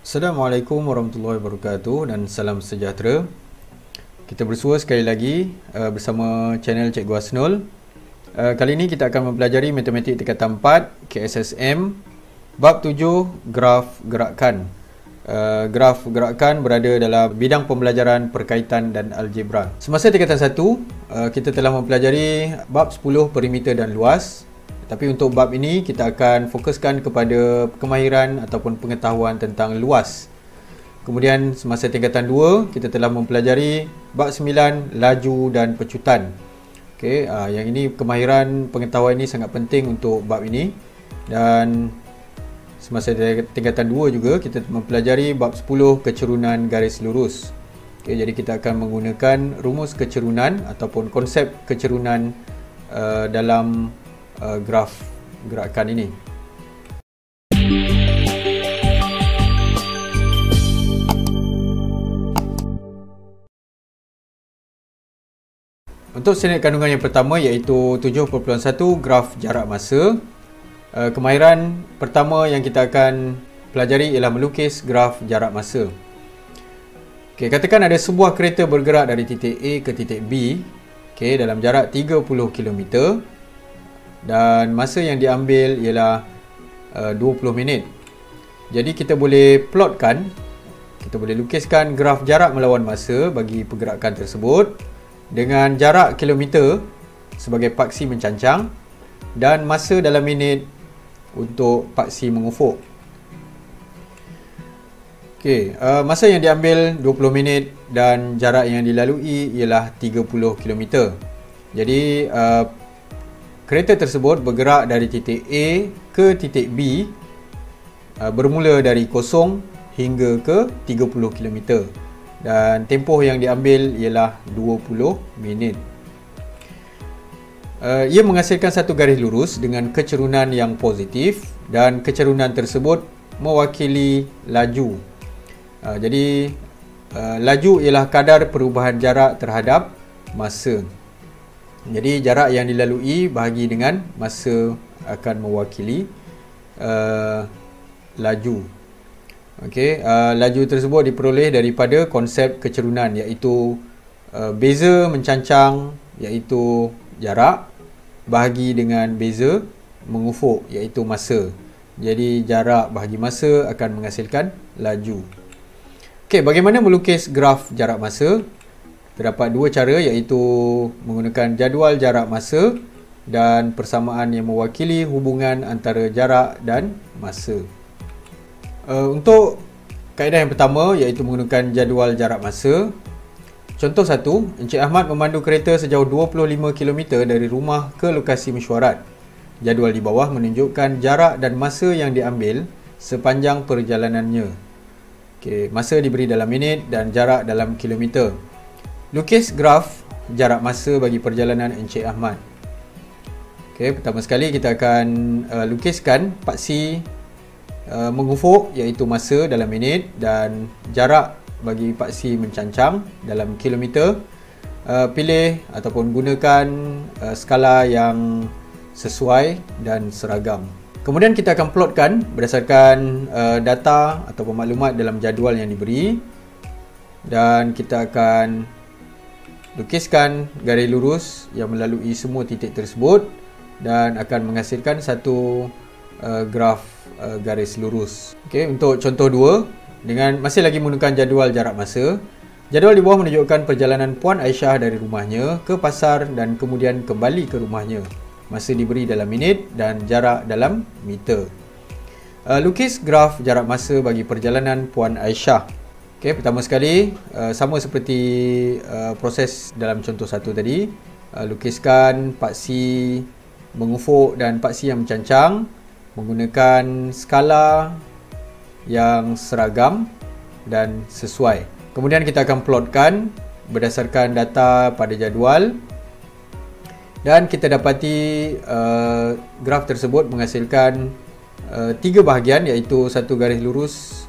Assalamualaikum warahmatullahi wabarakatuh dan salam sejahtera. Kita bersua sekali lagi bersama channel Cikgu Asnul. Kali ini kita akan mempelajari matematik tingkatan 4 KSSM bab 7 graf gerakan. Graf gerakan berada dalam bidang pembelajaran perkaitan dan algebra. Semasa tingkatan 1 kita telah mempelajari bab 10 perimeter dan luas. Tapi untuk bab ini kita akan fokuskan kepada kemahiran ataupun pengetahuan tentang luas. Kemudian semasa tingkatan 2 kita telah mempelajari bab 9 laju dan pecutan. Okey, yang ini kemahiran pengetahuan ini sangat penting untuk bab ini. Dan semasa tingkatan 2 juga kita mempelajari bab 10 kecerunan garis lurus. Okey, jadi kita akan menggunakan rumus kecerunan ataupun konsep kecerunan dalam graf gerakan ini. Untuk unit kandungan yang pertama iaitu 7.1 graf jarak masa. Kemahiran pertama yang kita akan pelajari ialah melukis graf jarak masa. Okey, katakan ada sebuah kereta bergerak dari titik A ke titik B, okey, dalam jarak 30 km. Dan masa yang diambil ialah 20 minit. Jadi kita boleh plotkan, kita boleh lukiskan graf jarak melawan masa bagi pergerakan tersebut dengan jarak kilometer sebagai paksi mencancang dan masa dalam minit untuk paksi mengufuk. Okey, masa yang diambil 20 minit dan jarak yang dilalui ialah 30 km. Jadi kereta tersebut bergerak dari titik A ke titik B bermula dari kosong hingga ke 30 km dan tempoh yang diambil ialah 20 minit. Ia menghasilkan satu garis lurus dengan kecerunan yang positif dan kecerunan tersebut mewakili laju. Jadi laju ialah kadar perubahan jarak terhadap masa. Jadi jarak yang dilalui bahagi dengan masa akan mewakili laju. Okey, laju tersebut diperoleh daripada konsep kecerunan iaitu beza mencancang iaitu jarak bahagi dengan beza mengufuk iaitu masa. Jadi jarak bahagi masa akan menghasilkan laju. Okey, bagaimana melukis graf jarak masa? Terdapat dua cara iaitu menggunakan jadual jarak masa dan persamaan yang mewakili hubungan antara jarak dan masa. Untuk kaedah yang pertama iaitu menggunakan jadual jarak masa. Contoh 1, Encik Ahmad memandu kereta sejauh 25 km dari rumah ke lokasi mesyuarat. Jadual di bawah menunjukkan jarak dan masa yang diambil sepanjang perjalanannya. Okey, masa diberi dalam minit dan jarak dalam kilometer. Lukis graf jarak masa bagi perjalanan Encik Ahmad. Okey, pertama sekali kita akan lukiskan paksi mengufuk iaitu masa dalam minit dan jarak bagi paksi mencancang dalam kilometer. Pilih ataupun gunakan skala yang sesuai dan seragam. Kemudian kita akan plotkan berdasarkan data ataupun maklumat dalam jadual yang diberi dan kita akan lukiskan garis lurus yang melalui semua titik tersebut dan akan menghasilkan satu graf garis lurus. Okey, untuk contoh 2 dengan masih lagi menggunakan jadual jarak masa. Jadual di bawah menunjukkan perjalanan Puan Aisyah dari rumahnya ke pasar dan kemudian kembali ke rumahnya. Masa diberi dalam minit dan jarak dalam meter. Lukis graf jarak masa bagi perjalanan Puan Aisyah. Okey, pertama sekali sama seperti proses dalam contoh 1 tadi, lukiskan paksi mengufuk dan paksi yang mencancang menggunakan skala yang seragam dan sesuai. Kemudian kita akan plotkan berdasarkan data pada jadual dan kita dapati graf tersebut menghasilkan 3 bahagian iaitu satu garis lurus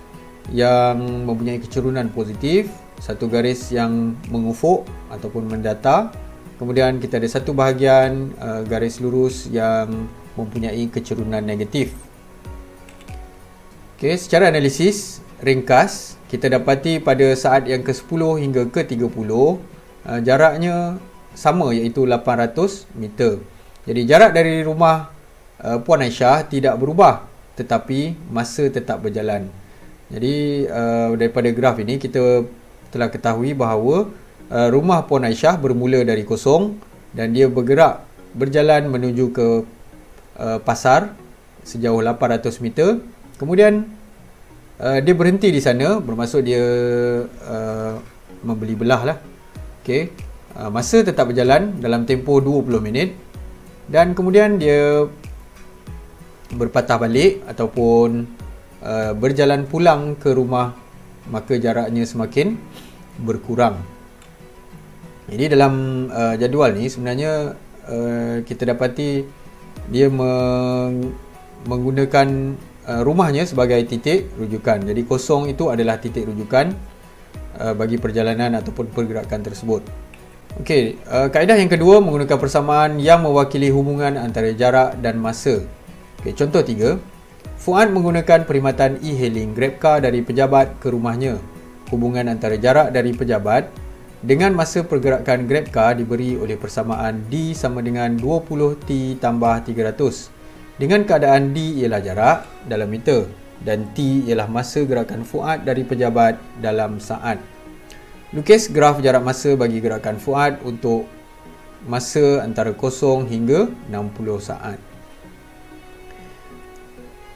yang mempunyai kecerunan positif, satu garis yang mengufuk ataupun mendata, kemudian kita ada satu bahagian garis lurus yang mempunyai kecerunan negatif. Okey, secara analisis ringkas, kita dapati pada saat yang ke-10 hingga ke-30, jaraknya sama iaitu 800 meter. Jadi jarak dari rumah Puan Aisyah tidak berubah, tetapi masa tetap berjalan. Jadi daripada graf ini kita telah ketahui bahawa rumah Puan Aisyah bermula dari kosong dan dia berjalan menuju ke pasar sejauh 800 meter. Kemudian dia berhenti di sana, bermaksud dia membeli belah lah. Okey. Masa tetap berjalan dalam tempoh 20 minit dan kemudian dia berpatah balik ataupun berjalan pulang ke rumah, maka jaraknya semakin berkurang. Jadi dalam jadual ni sebenarnya kita dapati dia menggunakan rumahnya sebagai titik rujukan. Jadi kosong itu adalah titik rujukan bagi perjalanan ataupun pergerakan tersebut. Okey, kaedah yang kedua menggunakan persamaan yang mewakili hubungan antara jarak dan masa. Okey, contoh 3. Fuad menggunakan perkhidmatan e-hailing GrabCar dari pejabat ke rumahnya. Hubungan antara jarak dari pejabat dengan masa pergerakan GrabCar diberi oleh persamaan D sama dengan 20T tambah 300. Dengan keadaan D ialah jarak dalam meter dan T ialah masa gerakan Fuad dari pejabat dalam saat. Lukis graf jarak masa bagi gerakan Fuad untuk masa antara 0 hingga 60 saat.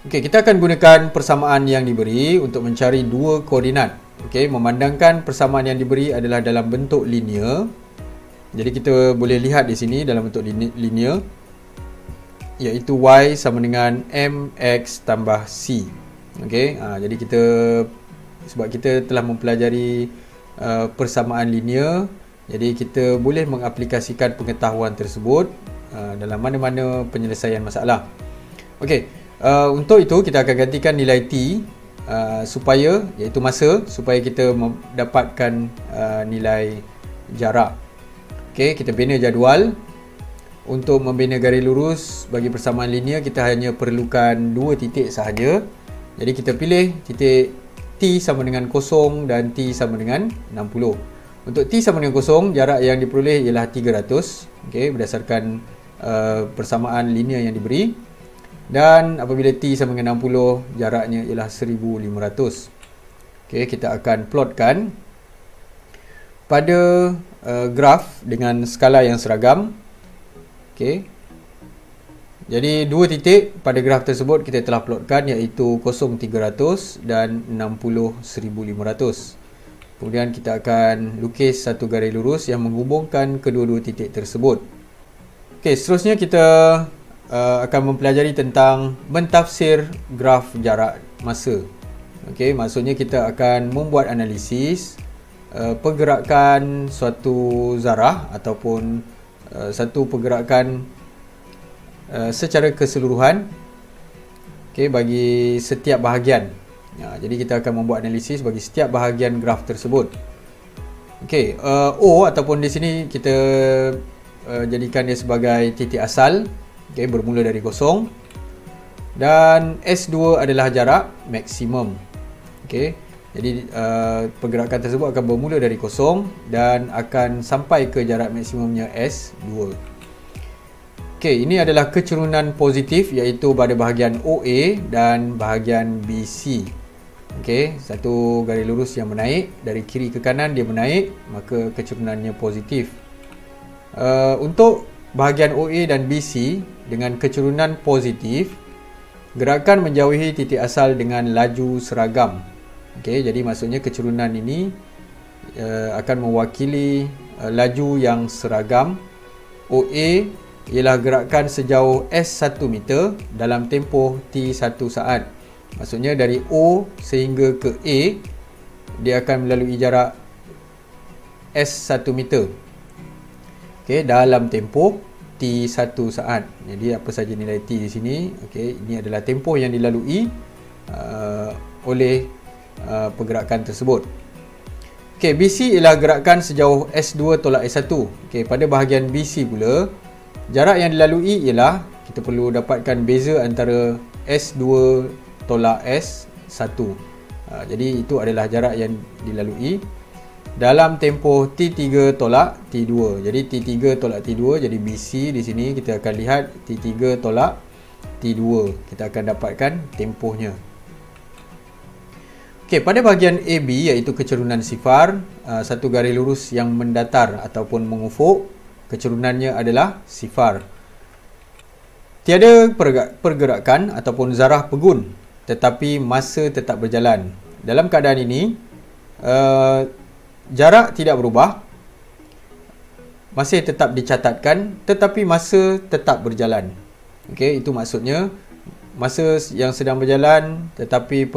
Okey, kita akan gunakan persamaan yang diberi untuk mencari dua koordinat. Okey, memandangkan persamaan yang diberi adalah dalam bentuk linear. Jadi kita boleh lihat di sini dalam bentuk linear, iaitu Y sama dengan MX tambah C. Okey, jadi sebab kita telah mempelajari persamaan linear, jadi kita boleh mengaplikasikan pengetahuan tersebut dalam mana-mana penyelesaian masalah. Okey, untuk itu kita akan gantikan nilai T iaitu masa, supaya kita mendapatkan nilai jarak. Okey, kita bina jadual. Untuk membina garis lurus bagi persamaan linear, kita hanya perlukan dua titik sahaja. Jadi kita pilih titik T sama dengan 0 dan T sama dengan 60. Untuk T sama dengan 0, jarak yang diperoleh ialah 300. Okey, berdasarkan persamaan linear yang diberi. Dan apabila T sama dengan 60, jaraknya ialah 1500. Okey, kita akan plotkan pada graf dengan skala yang seragam. Okey. Jadi dua titik pada graf tersebut kita telah plotkan, iaitu 0,300 dan 60,1500. Kemudian kita akan lukis satu garis lurus yang menghubungkan kedua-dua titik tersebut. Okey, seterusnya kita akan mempelajari tentang mentafsir graf jarak masa. Okey, maksudnya kita akan membuat analisis pergerakan suatu zarah ataupun satu pergerakan secara keseluruhan, okey, bagi setiap bahagian. Jadi kita akan membuat analisis bagi setiap bahagian graf tersebut. Okey, O ataupun di sini kita jadikan dia sebagai titik asal, okey, bermula dari 0, dan S2 adalah jarak maksimum. Okey, jadi pergerakan tersebut akan bermula dari 0 dan akan sampai ke jarak maksimumnya S2. Okey, ini adalah kecerunan positif, iaitu pada bahagian OA dan bahagian BC. Okey, satu garis lurus yang menaik dari kiri ke kanan, dia menaik, maka kecerunannya positif. Untuk bahagian OA dan BC dengan kecerunan positif, gerakan menjauhi titik asal dengan laju seragam. Okey, jadi maksudnya kecerunan ini akan mewakili laju yang seragam. OA ialah gerakan sejauh S1 meter dalam tempoh T1 saat. Maksudnya dari O sehingga ke A, dia akan melalui jarak S1 meter. Okey, dalam tempoh T1 saat. Jadi apa saja nilai T di sini? Okey, ini adalah tempoh yang dilalui oleh pergerakan tersebut. Okey, BC ialah gerakan sejauh S2 tolak S1. Okey, pada bahagian BC pula, jarak yang dilalui ialah, kita perlu dapatkan beza antara S2 tolak S Jadi itu adalah jarak yang dilalui dalam tempoh T3 tolak T2. Jadi T3 tolak T2, jadi BC di sini kita akan lihat T3 tolak T2. Kita akan dapatkan tempohnya. Okey, pada bahagian AB iaitu kecerunan sifar, satu garis lurus yang mendatar ataupun mengufuk, kecerunannya adalah sifar. Tiada pergerakan ataupun zarah pegun, tetapi masa tetap berjalan. Dalam keadaan ini, jarak tidak berubah, masih tetap dicatatkan, tetapi masa tetap berjalan. Okey, itu maksudnya masa yang sedang berjalan tetapi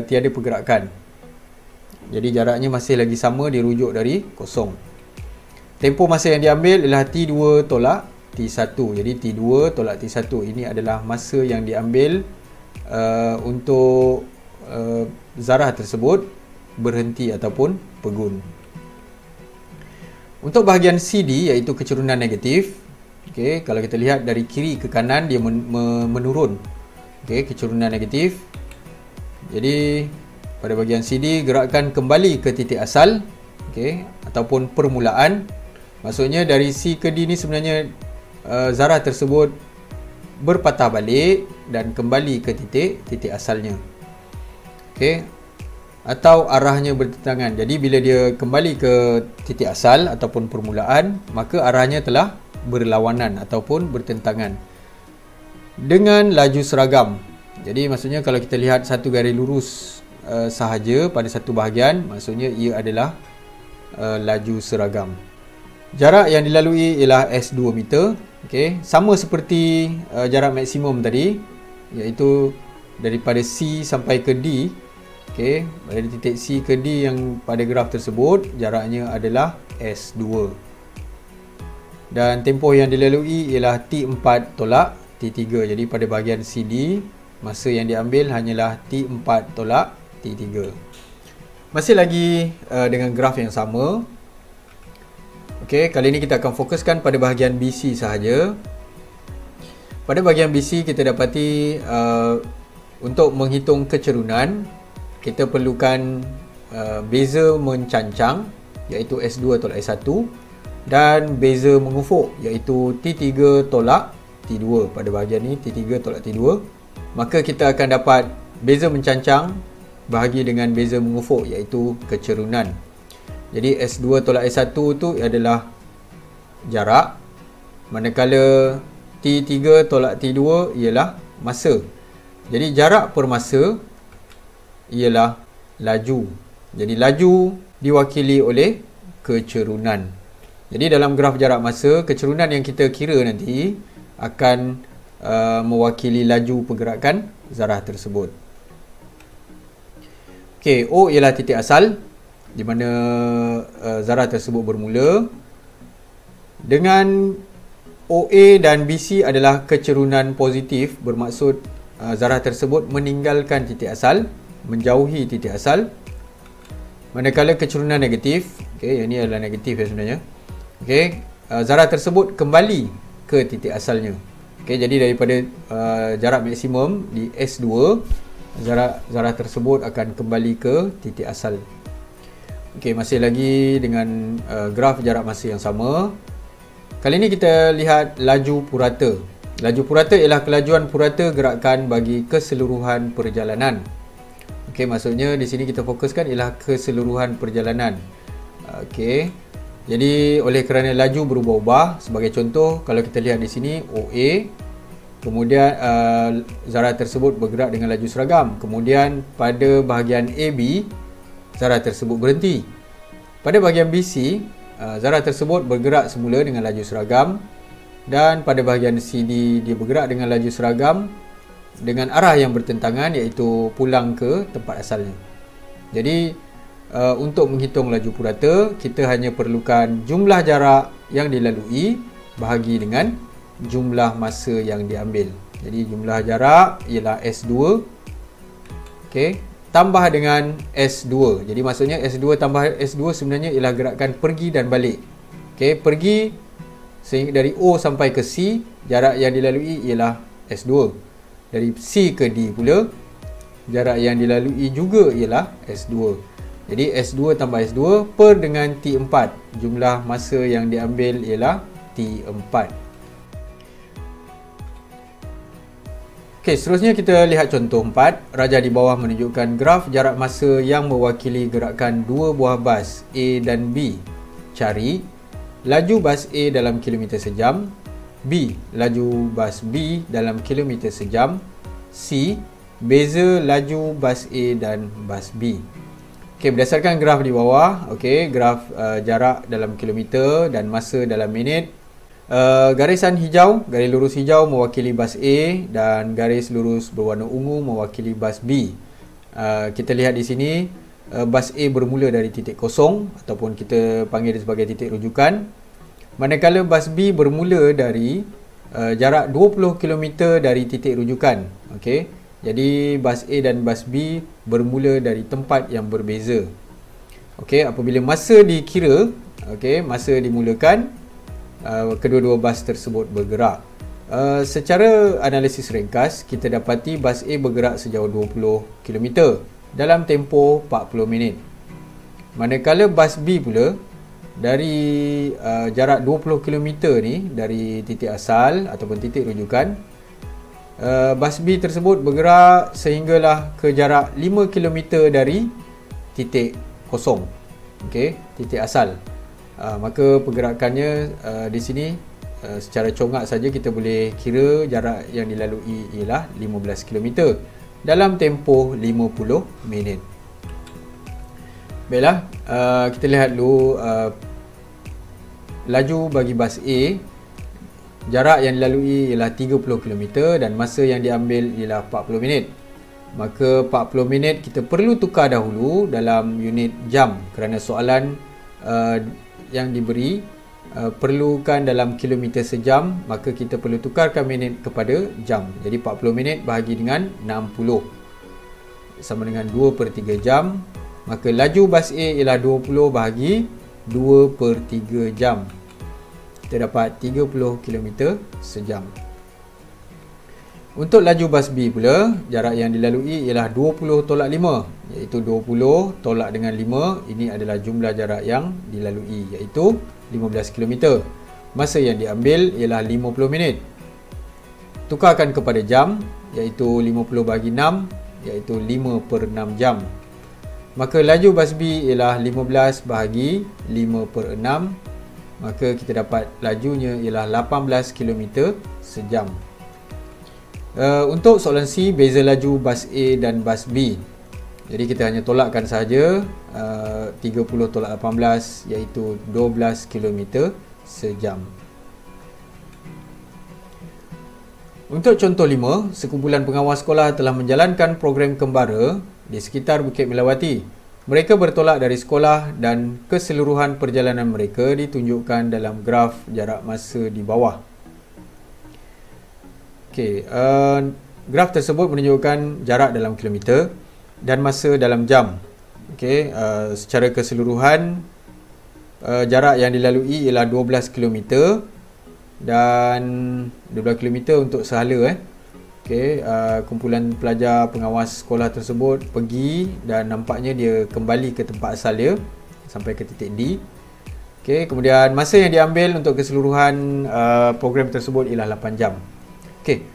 tiada pergerakan. Jadi jaraknya masih lagi sama, dirujuk dari kosong. Tempoh masa yang diambil ialah T2 tolak T1. Jadi T2 tolak T1 ini adalah masa yang diambil untuk zarah tersebut berhenti ataupun pegun. Untuk bahagian CD iaitu kecerunan negatif, okey, kalau kita lihat dari kiri ke kanan dia menurun. Okey, kecerunan negatif. Jadi pada bahagian CD gerakkan kembali ke titik asal, okey, ataupun permulaan. Maksudnya dari C ke D ni sebenarnya zarah tersebut berpatah balik dan kembali ke titik asalnya. Okey, atau arahnya bertentangan. Jadi bila dia kembali ke titik asal ataupun permulaan, maka arahnya telah berlawanan ataupun bertentangan dengan laju seragam. Jadi maksudnya kalau kita lihat satu garis lurus sahaja pada satu bahagian, maksudnya ia adalah laju seragam. Jarak yang dilalui ialah S2 meter. Okey, sama seperti jarak maksimum tadi, iaitu daripada C sampai ke D. Okey, dari titik C ke D yang pada graf tersebut jaraknya adalah S2. Dan tempoh yang dilalui ialah T4 tolak T3. Jadi pada bahagian CD, masa yang diambil hanyalah T4 tolak T3. Masih lagi dengan graf yang sama. Okey, kali ini kita akan fokuskan pada bahagian BC sahaja. Pada bahagian BC kita dapati untuk menghitung kecerunan, kita perlukan beza mencancang iaitu S2 tolak S1 dan beza mengufuk iaitu T3 tolak T2. Pada bahagian ni T3 tolak T2, maka kita akan dapat beza mencancang bahagi dengan beza mengufuk iaitu kecerunan. Jadi S2 tolak S1 tu adalah jarak, manakala T3 tolak T2 ialah masa. Jadi jarak per masa ialah laju. Jadi laju diwakili oleh kecerunan. Jadi dalam graf jarak masa, kecerunan yang kita kira nanti akan mewakili laju pergerakan zarah tersebut. Okey, O ialah titik asal di mana zarah tersebut bermula. Dengan OA dan BC adalah kecerunan positif, bermaksud zarah tersebut meninggalkan titik asal, menjauhi titik asal. Manakala kecerunan negatif, okey, yang ini adalah negatif ya sebenarnya. Okey, zarah tersebut kembali ke titik asalnya. Okey, jadi daripada jarak maksimum di S2, zarah tersebut akan kembali ke titik asal. Okey, masih lagi dengan graf jarak masa yang sama. Kali ini kita lihat laju purata. Laju purata ialah kelajuan purata gerakan bagi keseluruhan perjalanan. Okey, maksudnya di sini kita fokuskan ialah keseluruhan perjalanan. Okey. Jadi oleh kerana laju berubah-ubah, sebagai contoh kalau kita lihat di sini OA, kemudian zarah tersebut bergerak dengan laju seragam. Kemudian pada bahagian AB, zarah tersebut berhenti. Pada bahagian BC, zarah tersebut bergerak semula dengan laju seragam, dan pada bahagian CD dia bergerak dengan laju seragam dengan arah yang bertentangan, iaitu pulang ke tempat asalnya. Jadi untuk menghitung laju purata, kita hanya perlukan jumlah jarak yang dilalui bahagi dengan jumlah masa yang diambil. Jadi jumlah jarak ialah S2, okey, tambah dengan S2. Jadi maksudnya S2 tambah S2 sebenarnya ialah gerakan pergi dan balik. Okey, pergi sehingga dari O sampai ke C, jarak yang dilalui ialah S2. Dari C ke D pula, jarak yang dilalui juga ialah S2. Jadi S2 tambah S2 per dengan T4. Jumlah masa yang diambil ialah T4. Okey, seterusnya kita lihat contoh 4. Rajah di bawah menunjukkan graf jarak masa yang mewakili gerakan dua buah bas A dan B. Cari laju bas A dalam kilometer sejam, B. Laju bas B dalam kilometer sejam, C. Beza laju bas A dan bas B. Okey, berdasarkan graf di bawah, okey, graf jarak dalam kilometer dan masa dalam minit. Garisan hijau, garis lurus hijau mewakili bas A dan garis lurus berwarna ungu mewakili bas B. Kita lihat di sini bas A bermula dari titik kosong ataupun kita panggil dia sebagai titik rujukan. Manakala bas B bermula dari jarak 20 km dari titik rujukan. Okey. Jadi bas A dan bas B bermula dari tempat yang berbeza. Okey, apabila masa dikira, okey, masa dimulakan, kedua-dua bas tersebut bergerak. Secara analisis ringkas, kita dapati bas A bergerak sejauh 20 km dalam tempoh 40 minit. Manakala bas B pula dari jarak 20 km ni dari titik asal ataupun titik rujukan, bas B tersebut bergerak sehinggalah ke jarak 5 km dari titik kosong, okey, titik asal. Maka pergerakannya di sini secara congak saja kita boleh kira jarak yang dilalui ialah 15 km dalam tempoh 50 minit. Baiklah, kita lihat dulu laju bagi bas A. Jarak yang dilalui ialah 30 km dan masa yang diambil ialah 40 minit. Maka 40 minit kita perlu tukar dahulu dalam unit jam kerana soalan yang diberi perlukan dalam kilometer sejam, maka kita perlu tukarkan minit kepada jam. Jadi 40 minit bahagi dengan 60 sama dengan 2/3 jam. Maka laju bas A ialah 20 bahagi 2/3 jam. Kita dapat 30 km sejam. Untuk laju bas B pula, jarak yang dilalui ialah 20 tolak 5, iaitu 20 tolak dengan 5. Ini adalah jumlah jarak yang dilalui, iaitu 15 km. Masa yang diambil ialah 50 minit. Tukarkan kepada jam, iaitu 50 bahagi 6, iaitu 5/6 jam. Maka laju bas B ialah 15 bahagi 5/6. Maka kita dapat lajunya ialah 18 km sejam. Untuk soalan C, beza laju bas A dan bas B. Jadi kita hanya tolakkan sahaja 30 tolak 18 iaitu 12 km sejam. Untuk contoh 5, sekumpulan pengawas sekolah telah menjalankan program kembara di sekitar Bukit Melawati. Mereka bertolak dari sekolah dan keseluruhan perjalanan mereka ditunjukkan dalam graf jarak masa di bawah. Okey, graf tersebut menunjukkan jarak dalam kilometer dan masa dalam jam. Okey, secara keseluruhan jarak yang dilalui ialah 12 km dan 12 km untuk sehala. Okey, kumpulan pelajar pengawas sekolah tersebut pergi dan nampaknya dia kembali ke tempat asal dia sampai ke titik D. Okey, kemudian masa yang diambil untuk keseluruhan program tersebut ialah 8 jam. Okey.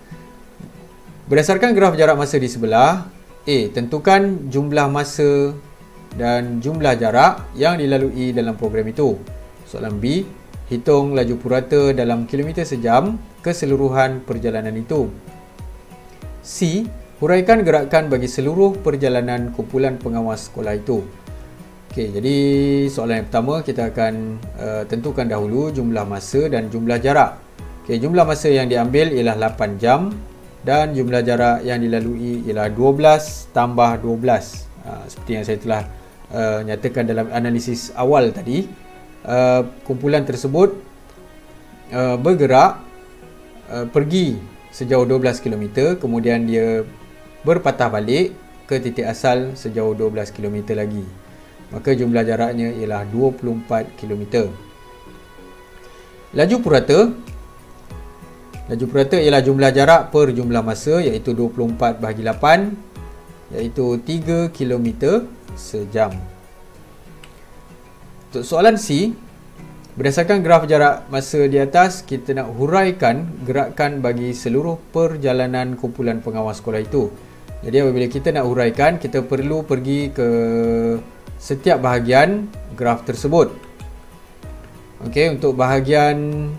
Berdasarkan graf jarak masa di sebelah, A, tentukan jumlah masa dan jumlah jarak yang dilalui dalam program itu. Soalan B, hitung laju purata dalam kilometer sejam keseluruhan perjalanan itu. C, huraikan gerakan bagi seluruh perjalanan kumpulan pengawas sekolah itu. Okey, jadi soalan yang pertama kita akan tentukan dahulu jumlah masa dan jumlah jarak. Okey, jumlah masa yang diambil ialah 8 jam dan jumlah jarak yang dilalui ialah 12 tambah 12. Seperti yang saya telah nyatakan dalam analisis awal tadi, kumpulan tersebut bergerak pergi sejauh 12 km, kemudian dia berpatah balik ke titik asal sejauh 12 km lagi. Maka jumlah jaraknya ialah 24 km. Laju purata ialah jumlah jarak per jumlah masa, iaitu 24 bahagi 8. iaitu 3 km sejam. Untuk soalan C, berdasarkan graf jarak masa di atas, kita nak huraikan gerakan bagi seluruh perjalanan kumpulan pengawas sekolah itu. Jadi apabila kita nak huraikan, kita perlu pergi ke setiap bahagian graf tersebut. Okey, untuk bahagian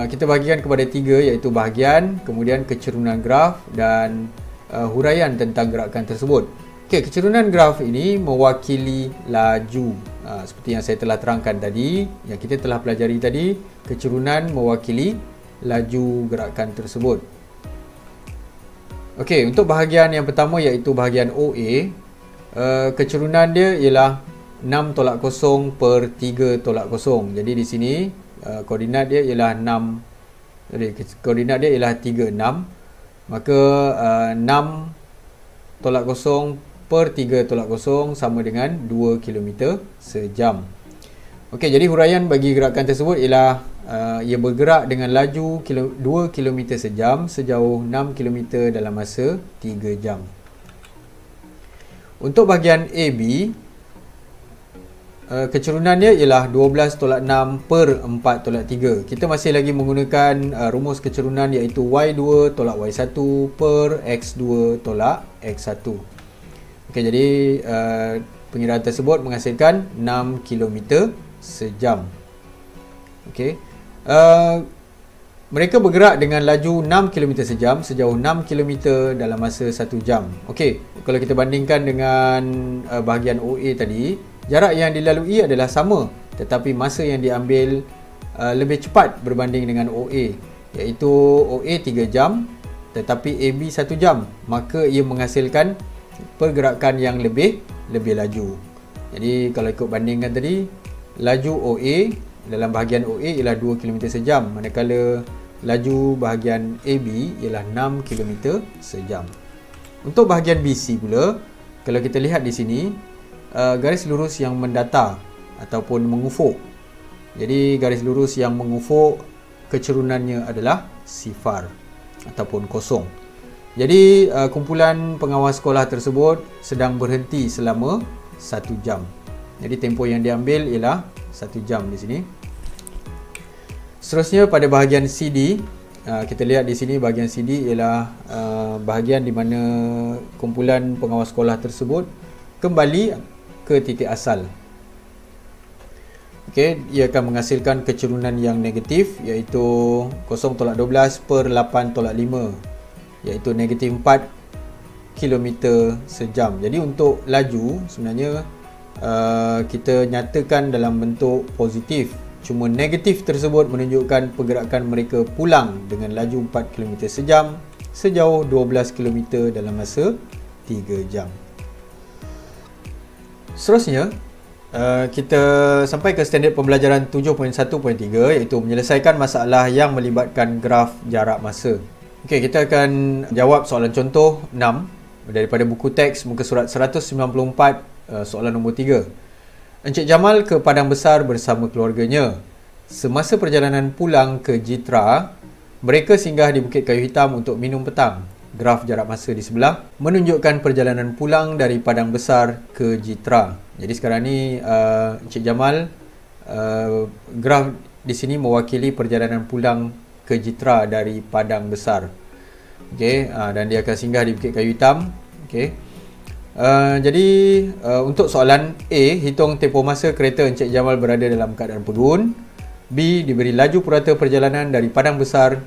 kita bahagikan kepada 3, iaitu bahagian, kemudian kecerunan graf dan huraian tentang gerakan tersebut. Okey, kecerunan graf ini mewakili laju. Seperti yang saya telah terangkan tadi, yang kita telah pelajari tadi, kecerunan mewakili laju gerakan tersebut. Okey, untuk bahagian yang pertama iaitu bahagian OA, kecerunan dia ialah 6:0 per 3:0. Jadi di sini koordinat dia ialah 6. Jadi koordinat dia ialah 36. Maka 6:0 per 3:0 sama dengan 2 km sejam. Okey, jadi huraian bagi gerakan tersebut ialah ia bergerak dengan laju 2 km sejam sejauh 6 km dalam masa 3 jam. Untuk bahagian AB, kecerunan dia ialah 12:6 per 4:3. Kita masih lagi menggunakan rumus kecerunan iaitu Y2 tolak Y1 per X2 tolak X1. Okey, jadi pengiraan tersebut menghasilkan 6 km sejam. Okey. Mereka bergerak dengan laju 6 km sejam sejauh 6 km dalam masa 1 jam. Okey, kalau kita bandingkan dengan bahagian OA tadi, jarak yang dilalui adalah sama, tetapi masa yang diambil lebih cepat berbanding dengan OA, iaitu OA 3 jam tetapi AB 1 jam. Maka ia menghasilkan pergerakan yang lebih laju. Jadi kalau ikut bandingkan tadi, laju OA dalam bahagian OA ialah 2 km sejam, manakala laju bahagian AB ialah 6 km sejam. Untuk bahagian BC pula, kalau kita lihat di sini, garis lurus yang mendatar ataupun mengufuk. Jadi garis lurus yang mengufuk, kecerunannya adalah sifar ataupun kosong. Jadi kumpulan pengawas sekolah tersebut sedang berhenti selama 1 jam. Jadi tempoh yang diambil ialah 1 jam di sini. Seterusnya pada bahagian CD, kita lihat di sini bahagian CD ialah bahagian di mana kumpulan pengawas sekolah tersebut kembali ke titik asal. Okey, ia akan menghasilkan kecerunan yang negatif iaitu 0.12 per 8.5, iaitu negatif 4 km sejam. Jadi untuk laju sebenarnya kita nyatakan dalam bentuk positif, cuma negatif tersebut menunjukkan pergerakan mereka pulang dengan laju 4 km sejam sejauh 12 km dalam masa 3 jam. Seterusnya, kita sampai ke standard pembelajaran 7.1.3 iaitu menyelesaikan masalah yang melibatkan graf jarak masa. Okey, kita akan jawab soalan contoh 6 daripada buku teks muka surat 194, soalan nombor 3. Encik Jamal ke Padang Besar bersama keluarganya. Semasa perjalanan pulang ke Jitra, mereka singgah di Bukit Kayu Hitam untuk minum petang. Graf jarak masa di sebelah menunjukkan perjalanan pulang dari Padang Besar ke Jitra. Jadi sekarang ni Encik Jamal, graf di sini mewakili perjalanan pulang ke Jitra dari Padang Besar. Okey, dan dia akan singgah di Bukit Kayu Hitam. Okey. Jadi untuk soalan A, hitung tempoh masa kereta Encik Jamal berada dalam keadaan perun. B, diberi laju purata perjalanan dari Padang Besar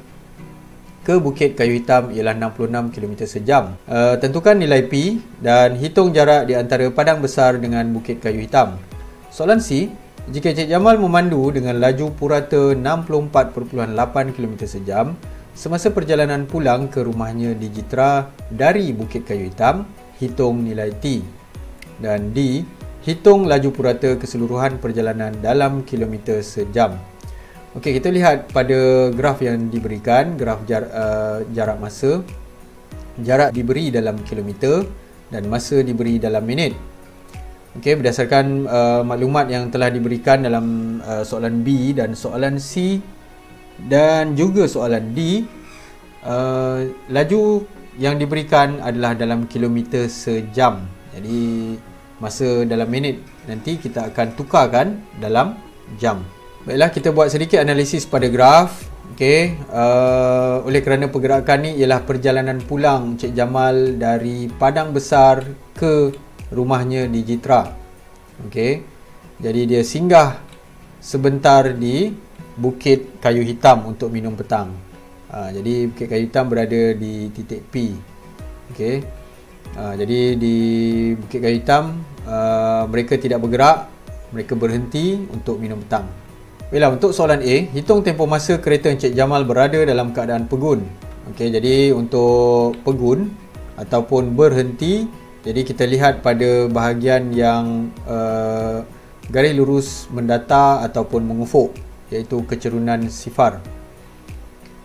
ke Bukit Kayu Hitam ialah 66 km sejam. Tentukan nilai P dan hitung jarak di antara Padang Besar dengan Bukit Kayu Hitam. Soalan C, jika Encik Jamal memandu dengan laju purata 64.8 km sejam semasa perjalanan pulang ke rumahnya di Jitra dari Bukit Kayu Hitam, hitung nilai T. Dan D, hitung laju purata keseluruhan perjalanan dalam kilometer sejam. Okey, kita lihat pada graf yang diberikan, graf jarak masa. Jarak diberi dalam kilometer dan masa diberi dalam minit. Okey, berdasarkan maklumat yang telah diberikan dalam soalan B dan soalan C dan juga soalan D, laju yang diberikan adalah dalam kilometer sejam. Jadi masa dalam minit, nanti kita akan tukarkan dalam jam. Baiklah, kita buat sedikit analisis pada graf. Okey, oleh kerana pergerakan ni ialah perjalanan pulang Encik Jamal dari Padang Besar ke rumahnya di Jitra. Okey, jadi dia singgah sebentar di Bukit Kayu Hitam untuk minum petang. Jadi Bukit Kayu Hitam berada di titik P. Okey, jadi di Bukit Kayu Hitam mereka tidak bergerak, mereka berhenti untuk minum petang. Baiklah, untuk soalan A, hitung tempoh masa kereta Encik Jamal berada dalam keadaan pegun. Okey, jadi untuk pegun ataupun berhenti, jadi kita lihat pada bahagian yang garis lurus mendatar ataupun mengufuk, iaitu kecerunan sifar.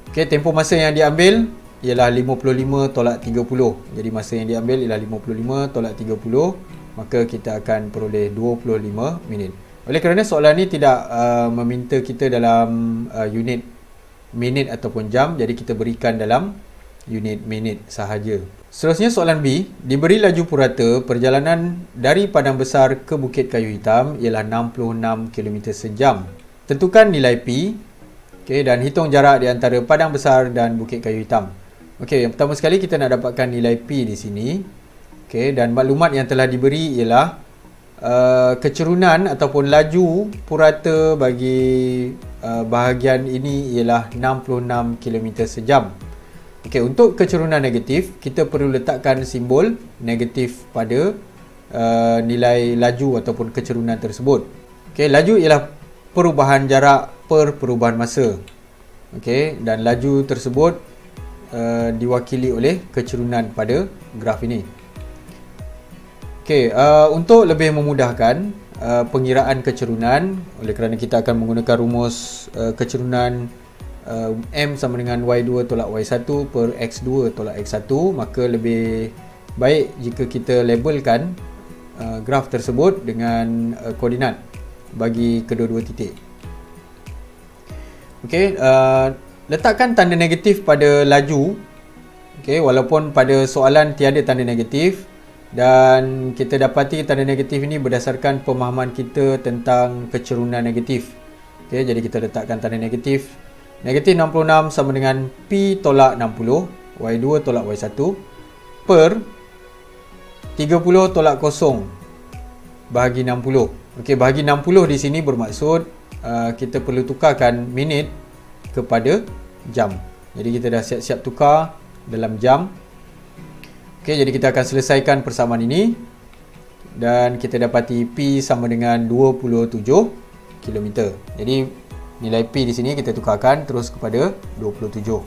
Okey, tempoh masa yang diambil ialah 55 tolak 30. Jadi masa yang diambil ialah 55 tolak 30, maka kita akan peroleh 25 minit. Oleh kerana soalan ni tidak meminta kita dalam unit minit ataupun jam, jadi kita berikan dalam unit minit sahaja. Seterusnya soalan B, diberi laju purata perjalanan dari Padang Besar ke Bukit Kayu Hitam ialah 66 km sejam. Tentukan nilai P, okay, dan hitung jarak di antara Padang Besar dan Bukit Kayu Hitam. Okey, yang pertama sekali kita nak dapatkan nilai P di sini. Okey, dan maklumat yang telah diberi ialah kecerunan ataupun laju purata bagi bahagian ini ialah 66 km sejam. Okey, untuk kecerunan negatif, kita perlu letakkan simbol negatif pada nilai laju ataupun kecerunan tersebut. Okey, laju ialah perubahan jarak per perubahan masa. Okey, dan laju tersebut diwakili oleh kecerunan pada graf ini. Okey, untuk lebih memudahkan pengiraan kecerunan, oleh kerana kita akan menggunakan rumus kecerunan M sama dengan Y2 tolak Y1 per X2 tolak X1, maka lebih baik jika kita labelkan graf tersebut dengan koordinat bagi kedua-dua titik. Okey, letakkan tanda negatif pada laju. Okey, walaupun pada soalan tiada tanda negatif, dan kita dapati tanda negatif ini berdasarkan pemahaman kita tentang kecerunan negatif. Okey, jadi kita letakkan tanda negatif. Negatif 66 sama dengan P tolak 60, Y2 tolak Y1 per 30 tolak 0 bahagi 60. Okey, bahagi 60 di sini bermaksud kita perlu tukarkan minit kepada jam. Jadi kita dah siap-siap tukar dalam jam. Okey, jadi kita akan selesaikan persamaan ini dan kita dapati P sama dengan 27 km. Jadi nilai P di sini kita tukarkan terus kepada 27.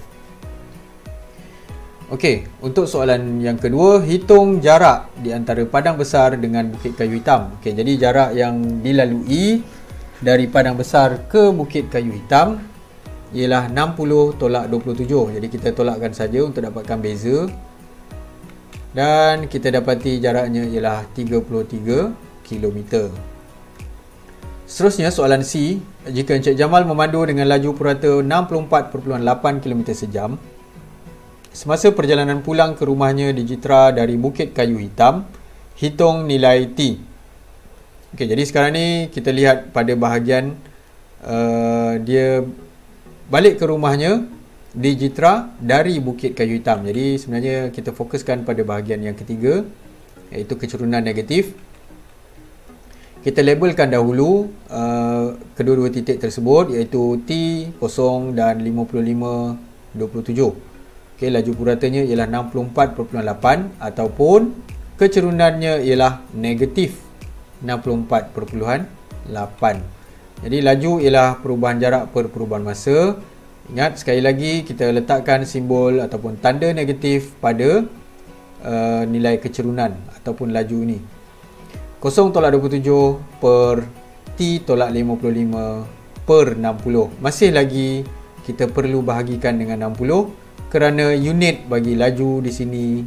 Okey, untuk soalan yang kedua, hitung jarak di antara Padang Besar dengan Bukit Kayu Hitam. Okey, jadi jarak yang dilalui dari Padang Besar ke Bukit Kayu Hitam ialah 60 tolak 27. Jadi kita tolakkan saja untuk dapatkan beza. Dan kita dapati jaraknya ialah 33 km. Seterusnya soalan C, jika Encik Jamal memandu dengan laju purata 64.8 km sejam semasa perjalanan pulang ke rumahnya di Jitra dari Bukit Kayu Hitam, hitung nilai T. Okey, jadi sekarang ni kita lihat pada bahagian dia balik ke rumahnya di Jitra dari Bukit Kayu Hitam. Jadi sebenarnya kita fokuskan pada bahagian yang ketiga, iaitu kecerunan negatif. Kita labelkan dahulu kedua-dua titik tersebut, iaitu T, 0 dan 55.27. Okey, laju puratanya ialah 64.8 ataupun kecerunannya ialah negatif 64.8. Jadi laju ialah perubahan jarak per perubahan masa. Ingat sekali lagi, kita letakkan simbol ataupun tanda negatif pada nilai kecerunan ataupun laju ini. 0 tolak 27 per T tolak 55 per 60. Masih lagi kita perlu bahagikan dengan 60 kerana unit bagi laju di sini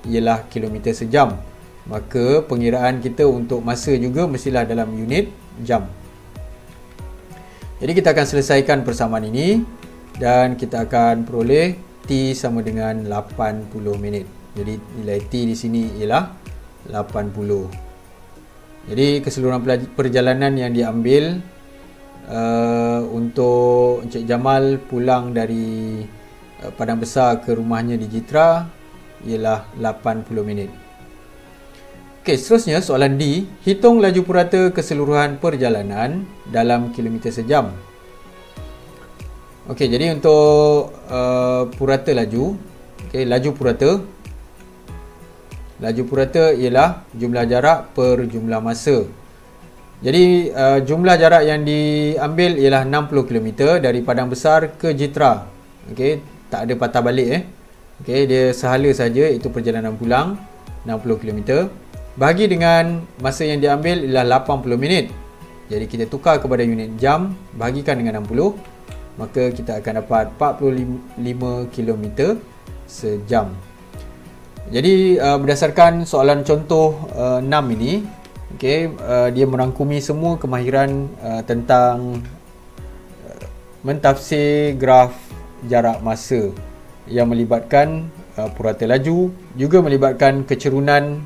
ialah kilometer sejam. Maka pengiraan kita untuk masa juga mestilah dalam unit jam. Jadi kita akan selesaikan persamaan ini dan kita akan peroleh T sama dengan 80 minit. Jadi nilai T di sini ialah 80. Jadi keseluruhan perjalanan yang diambil untuk Encik Jamal pulang dari Padang Besar ke rumahnya di Jitra ialah 80 minit. Okey, seterusnya soalan D, hitung laju purata keseluruhan perjalanan dalam kilometer sejam. Okey, jadi untuk purata laju, okey, laju purata ialah jumlah jarak per jumlah masa. Jadi jumlah jarak yang diambil ialah 60 km dari Padang Besar ke Jitra. Okey, tak ada patah balik Okey, dia sehala saja, itu perjalanan pulang 60 km. Bahagi dengan masa yang diambil ialah 80 minit. Jadi kita tukar kepada unit jam, bahagikan dengan 60, maka kita akan dapat 45 km sejam. Jadi berdasarkan soalan contoh 6 ini, dia merangkumi semua kemahiran tentang mentafsir graf jarak masa yang melibatkan purata laju, juga melibatkan kecerunan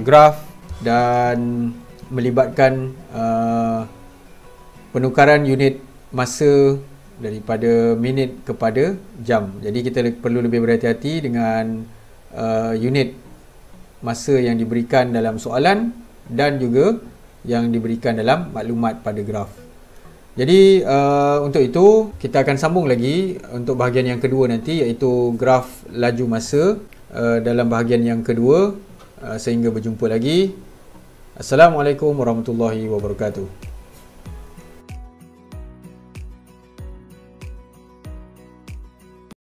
graf dan melibatkan penukaran unit masa daripada minit kepada jam. Jadi kita perlu lebih berhati-hati dengan unit masa yang diberikan dalam soalan dan juga yang diberikan dalam maklumat pada graf. Jadi untuk itu kita akan sambung lagi untuk bahagian yang kedua nanti, iaitu graf laju masa dalam bahagian yang kedua. Sehingga berjumpa lagi. Assalamualaikum warahmatullahi wabarakatuh.